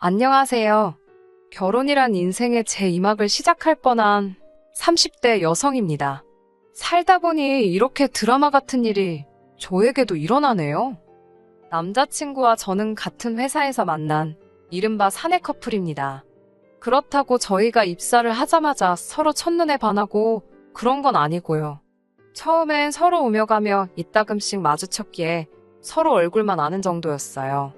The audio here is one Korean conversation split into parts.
안녕하세요. 결혼이란 인생의 제2막을 시작할 뻔한 30대 여성입니다. 살다 보니 이렇게 드라마 같은 일이 저에게도 일어나네요. 남자친구와 저는 같은 회사에서 만난 이른바 사내 커플입니다. 그렇다고 저희가 입사를 하자마자 서로 첫눈에 반하고 그런 건 아니고요. 처음엔 서로 오며 가며 이따금씩 마주쳤기에 서로 얼굴만 아는 정도였어요.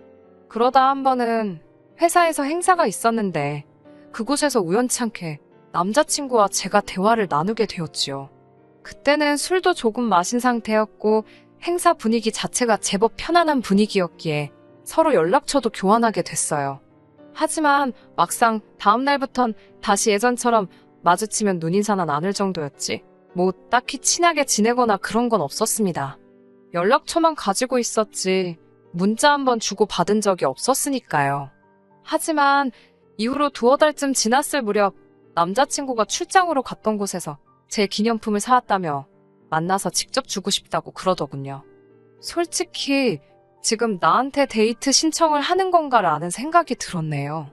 그러다 한 번은 회사에서 행사가 있었는데 그곳에서 우연찮게 남자친구와 제가 대화를 나누게 되었지요. 그때는 술도 조금 마신 상태였고 행사 분위기 자체가 제법 편안한 분위기였기에 서로 연락처도 교환하게 됐어요. 하지만 막상 다음 날부턴 다시 예전처럼 마주치면 눈인사나 나눌 정도였지 뭐 딱히 친하게 지내거나 그런 건 없었습니다. 연락처만 가지고 있었지 문자 한 번 주고 받은 적이 없었으니까요. 하지만 이후로 두어 달쯤 지났을 무렵 남자친구가 출장으로 갔던 곳에서 제 기념품을 사왔다며 만나서 직접 주고 싶다고 그러더군요. 솔직히 지금 나한테 데이트 신청을 하는 건가라는 생각이 들었네요.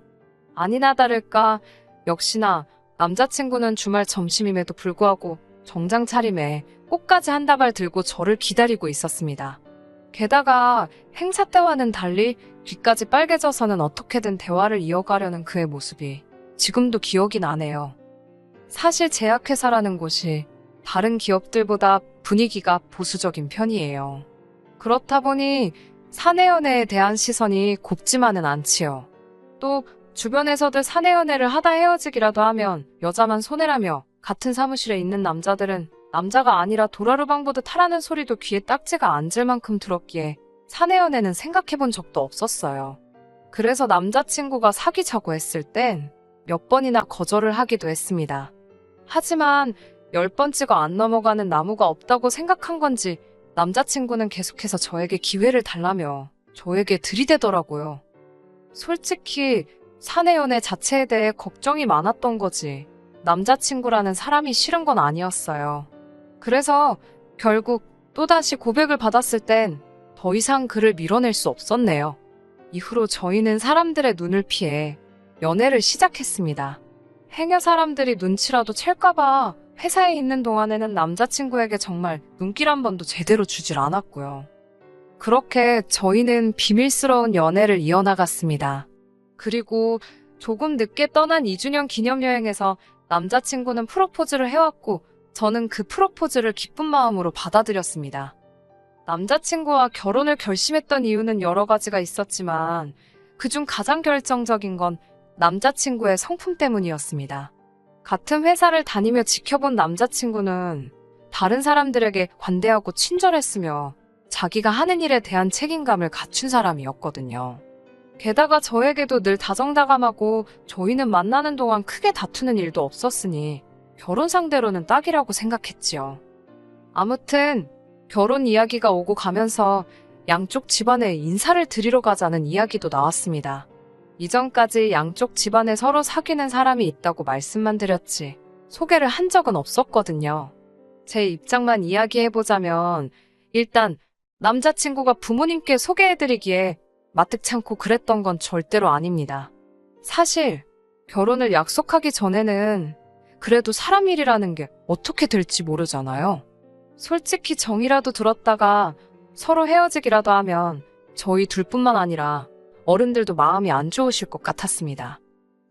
아니나 다를까 역시나 남자친구는 주말 점심임에도 불구하고 정장 차림에 꽃까지 한 다발 들고 저를 기다리고 있었습니다. 게다가 행사 때와는 달리 귀까지 빨개져서는 어떻게든 대화를 이어가려는 그의 모습이 지금도 기억이 나네요. 사실 제약회사라는 곳이 다른 기업들보다 분위기가 보수적인 편이에요. 그렇다 보니 사내연애에 대한 시선이 곱지만은 않지요. 또 주변에서들 사내연애를 하다 헤어지기라도 하면 여자만 손해라며 같은 사무실에 있는 남자들은 남자가 아니라 도라르방 보듯 하라는 소리도 귀에 딱지가 앉을 만큼 들었기에 사내연애는 생각해본 적도 없었어요. 그래서 남자친구가 사귀자고 했을 땐 몇 번이나 거절을 하기도 했습니다. 하지만 10번 찍어 안 넘어가는 나무가 없다고 생각한 건지 남자친구는 계속해서 저에게 기회를 달라며 저에게 들이대더라고요. 솔직히 사내연애 자체에 대해 걱정이 많았던 거지 남자친구라는 사람이 싫은 건 아니었어요. 그래서 결국 또다시 고백을 받았을 땐 더 이상 그를 밀어낼 수 없었네요. 이후로 저희는 사람들의 눈을 피해 연애를 시작했습니다. 해녀 사람들이 눈치라도 챌까봐 회사에 있는 동안에는 남자친구에게 정말 눈길 한 번도 제대로 주질 않았고요. 그렇게 저희는 비밀스러운 연애를 이어나갔습니다. 그리고 조금 늦게 떠난 2주년 기념여행에서 남자친구는 프로포즈를 해왔고 저는 그 프로포즈를 기쁜 마음으로 받아들였습니다. 남자친구와 결혼을 결심했던 이유는 여러 가지가 있었지만 그중 가장 결정적인 건 남자친구의 성품 때문이었습니다. 같은 회사를 다니며 지켜본 남자친구는 다른 사람들에게 관대하고 친절했으며 자기가 하는 일에 대한 책임감을 갖춘 사람이었거든요. 게다가 저에게도 늘 다정다감하고 저희는 만나는 동안 크게 다투는 일도 없었으니 결혼 상대로는 딱이라고 생각했지요. 아무튼 결혼 이야기가 오고 가면서 양쪽 집안에 인사를 드리러 가자는 이야기도 나왔습니다. 이전까지 양쪽 집안에 서로 사귀는 사람이 있다고 말씀만 드렸지 소개를 한 적은 없었거든요. 제 입장만 이야기해보자면 일단 남자친구가 부모님께 소개해드리기에 마뜩찮고 그랬던 건 절대로 아닙니다. 사실 결혼을 약속하기 전에는 그래도 사람 일이라는 게 어떻게 될지 모르잖아요. 솔직히 정이라도 들었다가 서로 헤어지기라도 하면 저희 둘뿐만 아니라 어른들도 마음이 안 좋으실 것 같았습니다.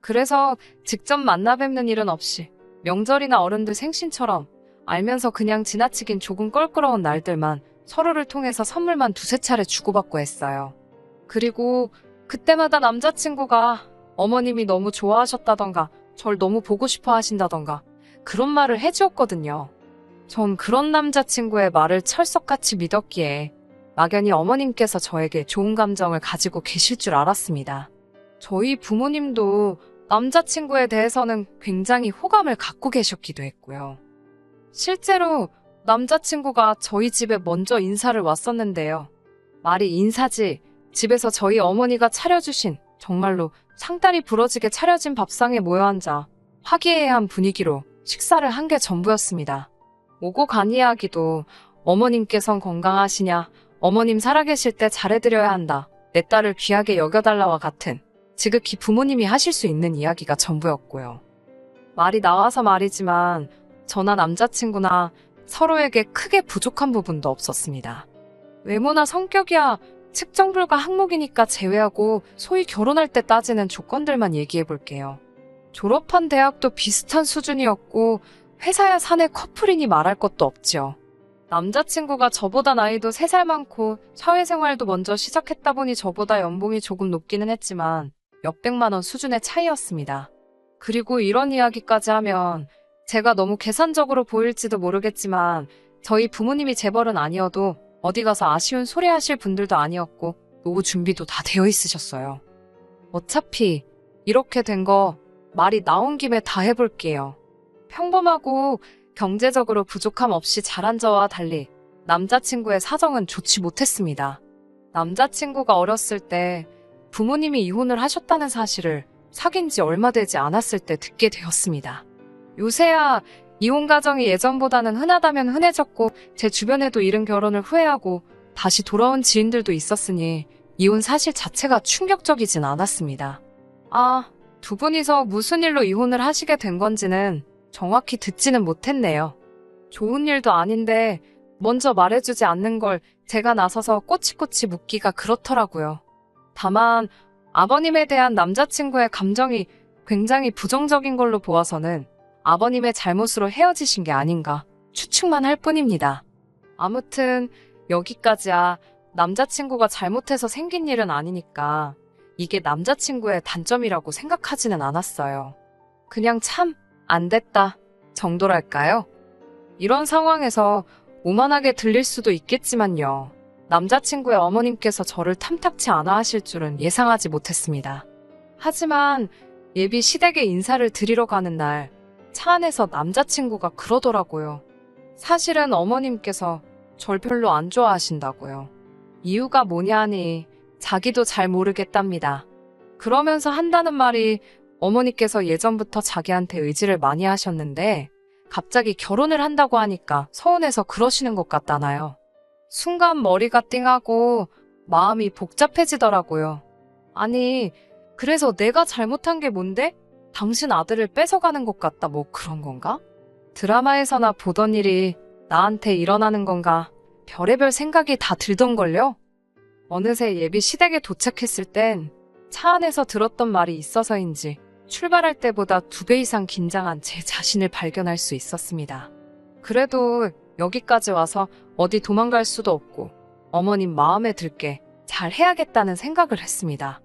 그래서 직접 만나 뵙는 일은 없이 명절이나 어른들 생신처럼 알면서 그냥 지나치긴 조금 껄끄러운 날들만 서로를 통해서 선물만 두세 차례 주고받고 했어요. 그리고 그때마다 남자친구가 어머님이 너무 좋아하셨다던가 절 너무 보고 싶어 하신다던가 그런 말을 해주었거든요. 전 그런 남자친구의 말을 철석같이 믿었기에 막연히 어머님께서 저에게 좋은 감정을 가지고 계실 줄 알았습니다. 저희 부모님도 남자친구에 대해서는 굉장히 호감을 갖고 계셨기도 했고요. 실제로 남자친구가 저희 집에 먼저 인사를 왔었는데요. 말이 인사지 집에서 저희 어머니가 차려주신 정말로 상다리 부러지게 차려진 밥상에 모여 앉아 화기애애한 분위기로 식사를 한 게 전부였습니다. 오고 간 이야기도 어머님께선 건강하시냐, 어머님 살아계실 때 잘해드려야 한다, 내 딸을 귀하게 여겨달라와 같은 지극히 부모님이 하실 수 있는 이야기가 전부였고요. 말이 나와서 말이지만 저나 남자친구나 서로에게 크게 부족한 부분도 없었습니다. 외모나 성격이야 측정 불가 항목이니까 제외하고 소위 결혼할 때 따지는 조건들만 얘기해 볼게요. 졸업한 대학도 비슷한 수준이었고 회사야 사내 커플이니 말할 것도 없죠. 남자친구가 저보다 나이도 3살 많고 사회생활도 먼저 시작했다 보니 저보다 연봉이 조금 높기는 했지만 몇백만 원 수준의 차이였습니다. 그리고 이런 이야기까지 하면 제가 너무 계산적으로 보일지도 모르겠지만 저희 부모님이 재벌은 아니어도 어디 가서 아쉬운 소리 하실 분들도 아니었고 노후 준비도 다 되어 있으셨어요. 어차피 이렇게 된 거 말이 나온 김에 다 해볼게요. 평범하고 경제적으로 부족함 없이 자란 저와 달리 남자친구의 사정은 좋지 못했습니다. 남자친구가 어렸을 때 부모님이 이혼을 하셨다는 사실을 사귄 지 얼마 되지 않았을 때 듣게 되었습니다. 요새야 이혼 가정이 예전보다는 흔하다면 흔해졌고 제 주변에도 이른 결혼을 후회하고 다시 돌아온 지인들도 있었으니 이혼 사실 자체가 충격적이진 않았습니다. 두 분이서 무슨 일로 이혼을 하시게 된 건지는 정확히 듣지는 못했네요. 좋은 일도 아닌데 먼저 말해주지 않는 걸 제가 나서서 꼬치꼬치 묻기가 그렇더라고요. 다만 아버님에 대한 남자친구의 감정이 굉장히 부정적인 걸로 보아서는 아버님의 잘못으로 헤어지신 게 아닌가 추측만 할 뿐입니다. 아무튼 여기까지야. 남자친구가 잘못해서 생긴 일은 아니니까 이게 남자친구의 단점이라고 생각하지는 않았어요. 그냥 참 안 됐다 정도랄까요? 이런 상황에서 오만하게 들릴 수도 있겠지만요. 남자친구의 어머님께서 저를 탐탁치 않아 하실 줄은 예상하지 못했습니다. 하지만 예비 시댁에 인사를 드리러 가는 날 차 안에서 남자친구가 그러더라고요. 사실은 어머님께서 절 별로 안 좋아하신다고요. 이유가 뭐냐 하니 자기도 잘 모르겠답니다. 그러면서 한다는 말이 어머니께서 예전부터 자기한테 의지를 많이 하셨는데 갑자기 결혼을 한다고 하니까 서운해서 그러시는 것 같다나요. 순간 머리가 띵하고 마음이 복잡해지더라고요. 아니, 그래서 내가 잘못한 게 뭔데? 당신 아들을 뺏어가는 것 같다 뭐 그런 건가? 드라마에서나 보던 일이 나한테 일어나는 건가? 별의별 생각이 다 들던걸요? 어느새 예비 시댁에 도착했을 땐 차 안에서 들었던 말이 있어서인지 출발할 때보다 2배 이상 긴장한 제 자신을 발견할 수 있었습니다. 그래도 여기까지 와서 어디 도망갈 수도 없고 어머님 마음에 들게 잘 해야겠다는 생각을 했습니다.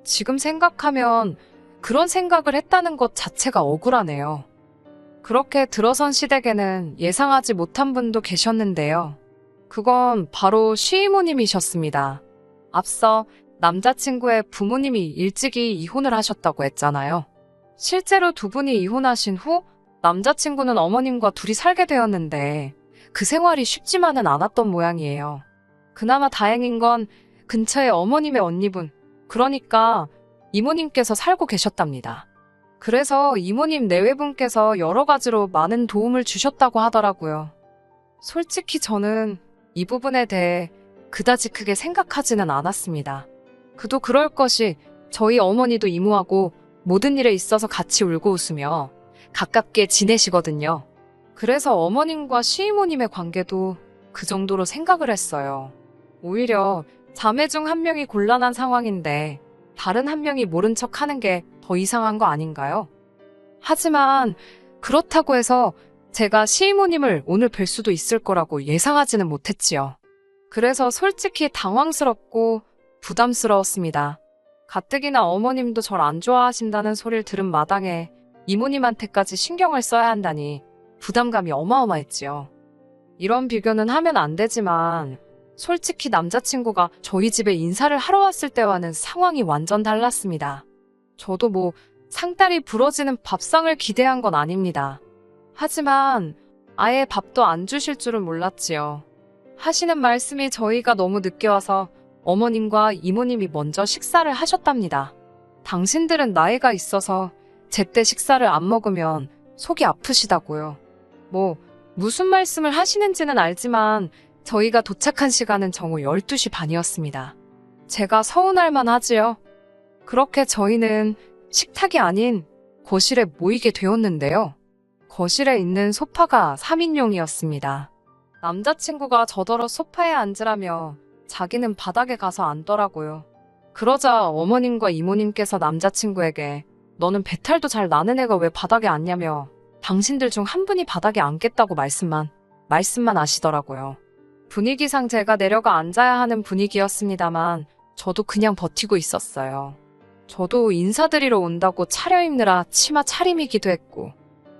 지금 생각하면 그런 생각을 했다는 것 자체가 억울하네요. 그렇게 들어선 시댁에는 예상하지 못한 분도 계셨는데요. 그건 바로 시이모님이셨습니다. 앞서 남자친구의 부모님이 일찍이 이혼을 하셨다고 했잖아요. 실제로 두 분이 이혼하신 후 남자친구는 어머님과 둘이 살게 되었는데 그 생활이 쉽지만은 않았던 모양이에요. 그나마 다행인 건 근처에 어머님의 언니분, 그러니까 이모님께서 살고 계셨답니다. 그래서 이모님 내외분께서 여러 가지로 많은 도움을 주셨다고 하더라고요. 솔직히 저는 이 부분에 대해 그다지 크게 생각하지는 않았습니다. 그도 그럴 것이 저희 어머니도 이모하고 모든 일에 있어서 같이 울고 웃으며 가깝게 지내시거든요. 그래서 어머님과 시이모님의 관계도 그 정도로 생각을 했어요. 오히려 자매 중 한 명이 곤란한 상황인데 다른 한 명이 모른 척 하는 게 더 이상한 거 아닌가요? 하지만 그렇다고 해서 제가 시이모님을 오늘 뵐 수도 있을 거라고 예상하지는 못했지요. 그래서 솔직히 당황스럽고 부담스러웠습니다. 가뜩이나 어머님도 절 안 좋아하신다는 소리를 들은 마당에 이모님한테까지 신경을 써야 한다니 부담감이 어마어마했지요. 이런 비교는 하면 안 되지만 솔직히 남자친구가 저희 집에 인사를 하러 왔을 때와는 상황이 완전 달랐습니다. 저도 뭐 상다리 부러지는 밥상을 기대한 건 아닙니다. 하지만 아예 밥도 안 주실 줄은 몰랐지요. 하시는 말씀이 저희가 너무 늦게 와서 어머님과 이모님이 먼저 식사를 하셨답니다. 당신들은 나이가 있어서 제때 식사를 안 먹으면 속이 아프시다고요. 무슨 말씀을 하시는지는 알지만 저희가 도착한 시간은 정오 12시 반이었습니다. 제가 서운할 만하지요. 그렇게 저희는 식탁이 아닌 거실에 모이게 되었는데요. 거실에 있는 소파가 3인용이었습니다. 남자친구가 저더러 소파에 앉으라며 자기는 바닥에 가서 앉더라고요. 그러자 어머님과 이모님께서 남자친구에게 너는 배탈도 잘 나는 애가 왜 바닥에 앉냐며 당신들 중 한 분이 바닥에 앉겠다고 말씀만 하시더라고요. 분위기상 제가 내려가 앉아야 하는 분위기였습니다만 저도 그냥 버티고 있었어요. 저도 인사드리러 온다고 차려입느라 치마 차림이기도 했고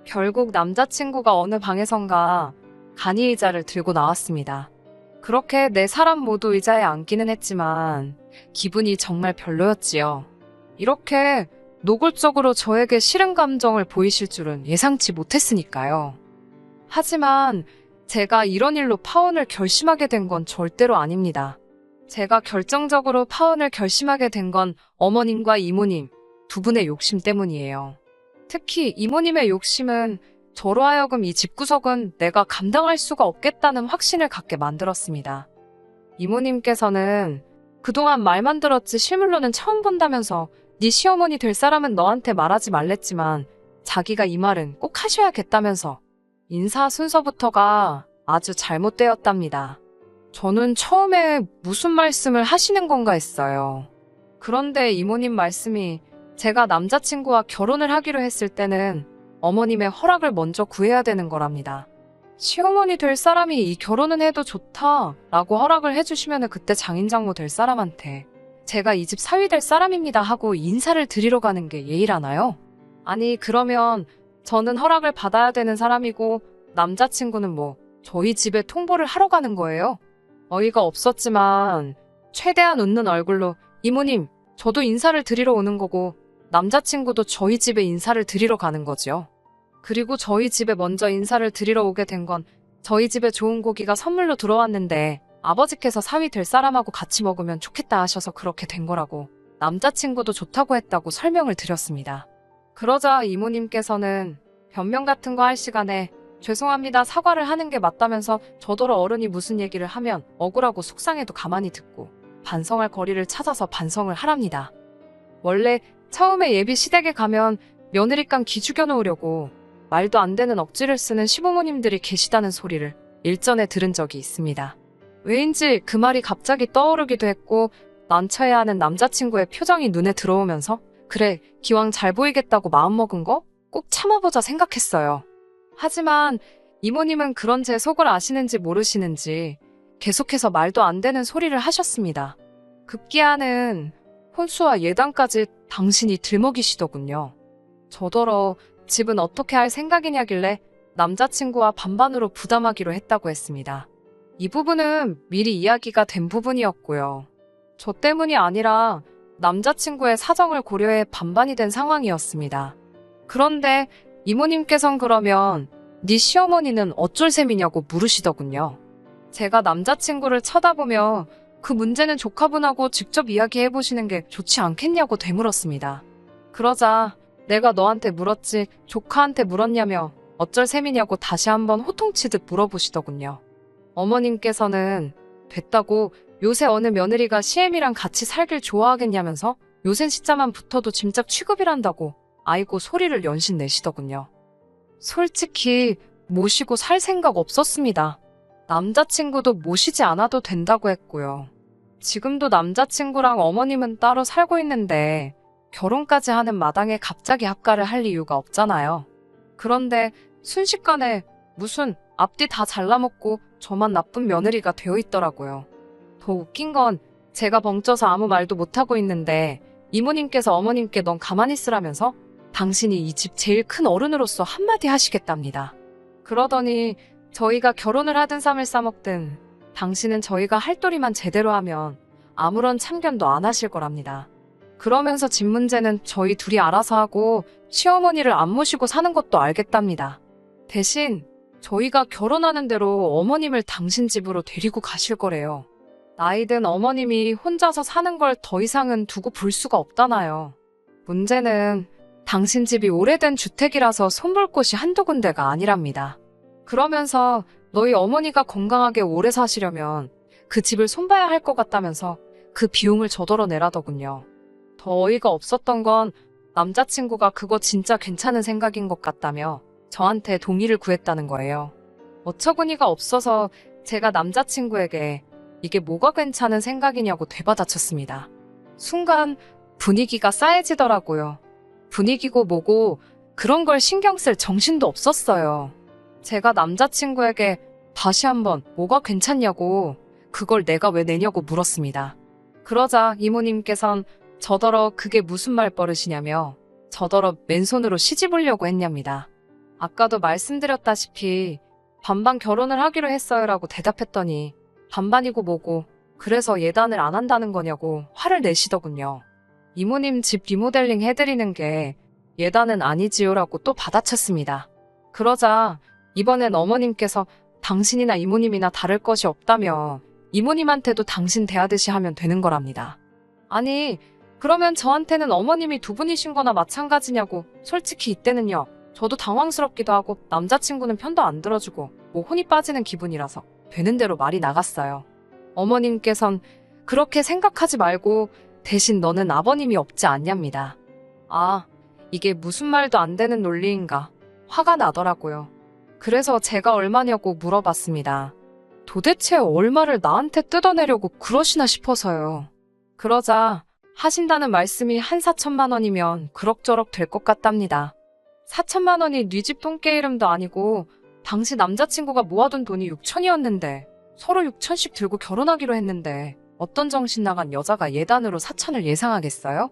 결국 남자친구가 어느 방에선가 간이 의자를 들고 나왔습니다. 그렇게 네 사람 모두 의자에 앉기는 했지만 기분이 정말 별로였지요. 이렇게 노골적으로 저에게 싫은 감정을 보이실 줄은 예상치 못했으니까요. 하지만 제가 이런 일로 파혼을 결심하게 된 건 절대로 아닙니다. 제가 결정적으로 파혼을 결심하게 된 건 어머님과 이모님 두 분의 욕심 때문이에요. 특히 이모님의 욕심은 저로 하여금 이 집구석은 내가 감당할 수가 없겠다는 확신을 갖게 만들었습니다. 이모님께서는 그동안 말만 들었지 실물로는 처음 본다면서 네 시어머니 될 사람은 너한테 말하지 말랬지만 자기가 이 말은 꼭 하셔야겠다면서 인사 순서부터가 아주 잘못되었답니다. 저는 처음에 무슨 말씀을 하시는 건가 했어요. 그런데 이모님 말씀이 제가 남자친구와 결혼을 하기로 했을 때는 어머님의 허락을 먼저 구해야 되는 거랍니다. 시어머니 될 사람이 이 결혼은 해도 좋다라고 허락을 해주시면 그때 장인장모 될 사람한테 제가 이 집 사위 될 사람입니다 하고 인사를 드리러 가는 게 예의라나요? 아니 그러면 저는 허락을 받아야 되는 사람이고 남자친구는 뭐 저희 집에 통보를 하러 가는 거예요? 어이가 없었지만 최대한 웃는 얼굴로 이모님 저도 인사를 드리러 오는 거고 남자친구도 저희 집에 인사를 드리러 가는 거지요. 그리고 저희 집에 먼저 인사를 드리러 오게 된 건 저희 집에 좋은 고기가 선물로 들어왔는데 아버지께서 사위 될 사람하고 같이 먹으면 좋겠다 하셔서 그렇게 된 거라고 남자친구도 좋다고 했다고 설명을 드렸습니다. 그러자 이모님께서는 변명 같은 거 할 시간에 죄송합니다 사과를 하는 게 맞다면서 저더러 어른이 무슨 얘기를 하면 억울하고 속상해도 가만히 듣고 반성할 거리를 찾아서 반성을 하랍니다. 원래 처음에 예비 시댁에 가면 며느리감 기죽여 놓으려고 말도 안 되는 억지를 쓰는 시부모님들이 계시다는 소리를 일전에 들은 적이 있습니다. 왜인지 그 말이 갑자기 떠오르기도 했고 난처해하는 남자친구의 표정이 눈에 들어오면서 그래 기왕 잘 보이겠다고 마음먹은 거 꼭 참아보자 생각했어요. 하지만 이모님은 그런 제 속을 아시는지 모르시는지 계속해서 말도 안 되는 소리를 하셨습니다. 급기야는 혼수와 예단까지 당신이 들먹이시더군요. 저더러 집은 어떻게 할 생각이냐길래 남자친구와 반반으로 부담하기로 했다고 했습니다. 이 부분은 미리 이야기가 된 부분이었고요. 저 때문이 아니라 남자친구의 사정을 고려해 반반이 된 상황이었습니다. 그런데 이모님께선 그러면 네 시어머니는 어쩔 셈이냐고 물으시더군요. 제가 남자친구를 쳐다보며 그 문제는 조카분하고 직접 이야기해보시는 게 좋지 않겠냐고 되물었습니다. 그러자 내가 너한테 물었지 조카한테 물었냐며 어쩔 셈이냐고 다시 한번 호통치듯 물어보시더군요. 어머님께서는 됐다고 요새 어느 며느리가 시애미랑 같이 살길 좋아하겠냐면서 요샌 시자만 붙어도 짐작 취급이란다고 아이고 소리를 연신 내시더군요. 솔직히 모시고 살 생각 없었습니다. 남자친구도 모시지 않아도 된다고 했고요. 지금도 남자친구랑 어머님은 따로 살고 있는데 결혼까지 하는 마당에 갑자기 합가를 할 이유가 없잖아요. 그런데 순식간에 무슨 앞뒤 다 잘라먹고 저만 나쁜 며느리가 되어 있더라고요. 더 웃긴 건 제가 벙쪄서 아무 말도 못하고 있는데 이모님께서 어머님께 넌 가만히 있으라면서 당신이 이 집 제일 큰 어른으로서 한마디 하시겠답니다. 그러더니 저희가 결혼을 하든 쌈을 싸먹든 당신은 저희가 할 도리만 제대로 하면 아무런 참견도 안 하실 거랍니다. 그러면서 집 문제는 저희 둘이 알아서 하고 시어머니를 안 모시고 사는 것도 알겠답니다. 대신 저희가 결혼하는 대로 어머님을 당신 집으로 데리고 가실 거래요. 나이든 어머님이 혼자서 사는 걸 더 이상은 두고 볼 수가 없다나요. 문제는 당신 집이 오래된 주택이라서 손볼 곳이 한두 군데가 아니랍니다. 그러면서 너희 어머니가 건강하게 오래 사시려면 그 집을 손봐야 할 것 같다면서 그 비용을 저더러 내라더군요. 더 어이가 없었던 건 남자친구가 그거 진짜 괜찮은 생각인 것 같다며 저한테 동의를 구했다는 거예요. 어처구니가 없어서 제가 남자친구에게 이게 뭐가 괜찮은 생각이냐고 되받아쳤습니다. 순간 분위기가 싸해지더라고요. 분위기고 뭐고 그런 걸 신경 쓸 정신도 없었어요. 제가 남자친구에게 다시 한번 뭐가 괜찮냐고 그걸 내가 왜 내냐고 물었습니다. 그러자 이모님께선 저더러 그게 무슨 말버릇이냐며 저더러 맨손으로 시집오려고 했냐입니다. 아까도 말씀드렸다시피 반반 결혼을 하기로 했어요라고 대답했더니 반반이고 뭐고 그래서 예단을 안 한다는 거냐고 화를 내시더군요. 이모님 집 리모델링 해드리는 게 예단은 아니지요라고 또 받아쳤습니다. 그러자 이번엔 어머님께서 당신이나 이모님이나 다를 것이 없다며 이모님한테도 당신 대하듯이 하면 되는 거랍니다. 아니 그러면 저한테는 어머님이 두 분이신 거나 마찬가지냐고. 솔직히 이때는요. 저도 당황스럽기도 하고 남자친구는 편도 안 들어주고 뭐 혼이 빠지는 기분이라서 되는 대로 말이 나갔어요. 어머님께선 그렇게 생각하지 말고 대신 너는 아버님이 없지 않냐입니다. 아, 이게 무슨 말도 안 되는 논리인가. 화가 나더라고요. 그래서 제가 얼마냐고 물어봤습니다. 도대체 얼마를 나한테 뜯어내려고 그러시나 싶어서요. 그러자 하신다는 말씀이 한 4천만 원이면 그럭저럭 될 것 같답니다. 4천만 원이 네 집 똥개 이름도 아니고 당시 남자친구가 모아둔 돈이 6천이었는데 서로 6천씩 들고 결혼하기로 했는데 어떤 정신 나간 여자가 예단으로 4천을 예상하겠어요?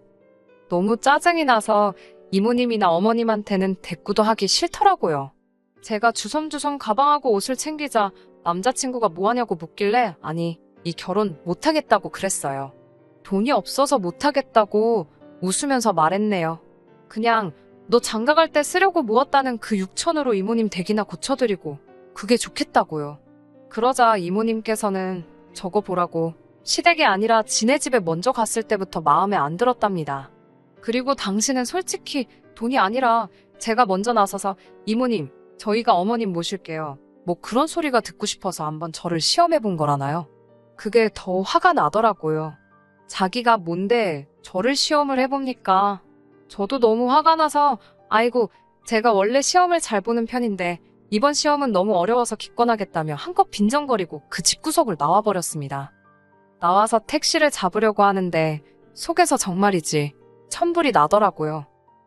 너무 짜증이 나서 이모님이나 어머님한테는 대꾸도 하기 싫더라고요. 제가 주섬주섬 가방하고 옷을 챙기자 남자친구가 뭐하냐고 묻길래 아니 이 결혼 못하겠다고 그랬어요. 돈이 없어서 못하겠다고 웃으면서 말했네요. 그냥 너 장가갈 때 쓰려고 모았다는 그 6천으로 이모님 댁이나 고쳐드리고 그게 좋겠다고요. 그러자 이모님께서는 저거 보라고 시댁이 아니라 지네 집에 먼저 갔을 때부터 마음에 안 들었답니다. 그리고 당신은 솔직히 돈이 아니라 제가 먼저 나서서 이모님 저희가 어머님 모실게요. 뭐 그런 소리가 듣고 싶어서 한번 저를 시험해 본 거라나요? 그게 더 화가 나더라고요. 자기가 뭔데 저를 시험을 해봅니까? 저도 너무 화가 나서 아이고 제가 원래 시험을 잘 보는 편인데 이번 시험은 너무 어려워서 기권하겠다며 한껏 빈정거리고 그 집구석을 나와버렸습니다. 나와서 택시를 잡으려고 하는데 속에서 정말이지 천불이 나더라고요.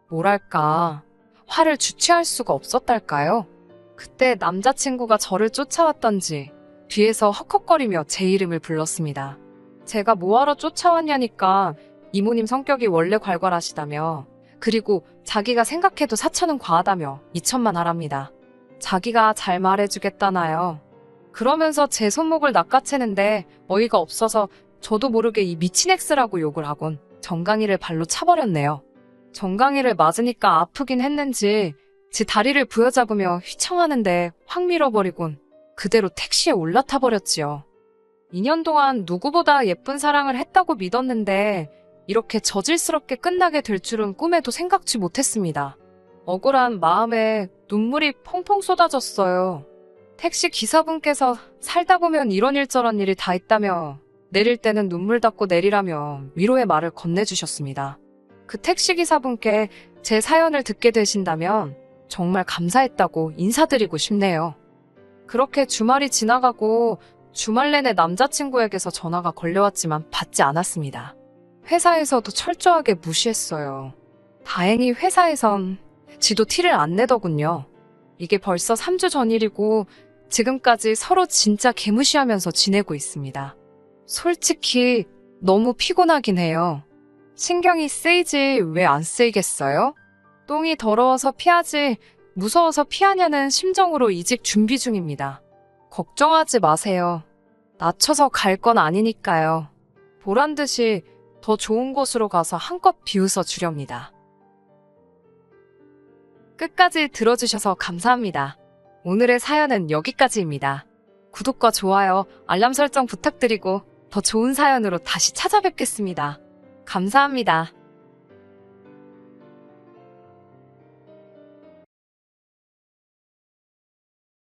뭐랄까 화를 주체할 수가 없었달까요? 그때 남자친구가 저를 쫓아왔던지 뒤에서 헉헉거리며 제 이름을 불렀습니다. 제가 뭐하러 쫓아왔냐니까 이모님 성격이 원래 괄괄하시다며 그리고 자기가 생각해도 4천은 과하다며 2천만 하랍니다. 자기가 잘 말해주겠다나요. 그러면서 제 손목을 낚아채는데 어이가 없어서 저도 모르게 이 미친 X라고 욕을 하곤 정강이를 발로 차버렸네요. 정강이를 맞으니까 아프긴 했는지 제 다리를 부여잡으며 휘청하는데 확 밀어버리곤 그대로 택시에 올라타버렸지요. 2년 동안 누구보다 예쁜 사랑을 했다고 믿었는데 이렇게 저질스럽게 끝나게 될 줄은 꿈에도 생각지 못했습니다. 억울한 마음에 눈물이 펑펑 쏟아졌어요. 택시 기사분께서 살다 보면 이런 일 저런 일이 다 있다며 내릴 때는 눈물 닦고 내리라며 위로의 말을 건네주셨습니다. 그 택시 기사분께 제 사연을 듣게 되신다면 정말 감사했다고 인사드리고 싶네요. 그렇게 주말이 지나가고 주말 내내 남자친구에게서 전화가 걸려왔지만 받지 않았습니다. 회사에서도 철저하게 무시했어요. 다행히 회사에선 지도 티를 안 내더군요. 이게 벌써 3주 전 일이고 지금까지 서로 진짜 개무시하면서 지내고 있습니다. 솔직히 너무 피곤하긴 해요. 신경이 쓰이지 왜 안 쓰이겠어요? 똥이 더러워서 피하지 무서워서 피하냐는 심정으로 이직 준비 중입니다. 걱정하지 마세요. 낮춰서 갈 건 아니니까요. 보란 듯이 더 좋은 곳으로 가서 한껏 비웃어 주렵니다. 끝까지 들어주셔서 감사합니다. 오늘의 사연은 여기까지입니다. 구독과 좋아요, 알람 설정 부탁드리고 더 좋은 사연으로 다시 찾아뵙겠습니다. 감사합니다.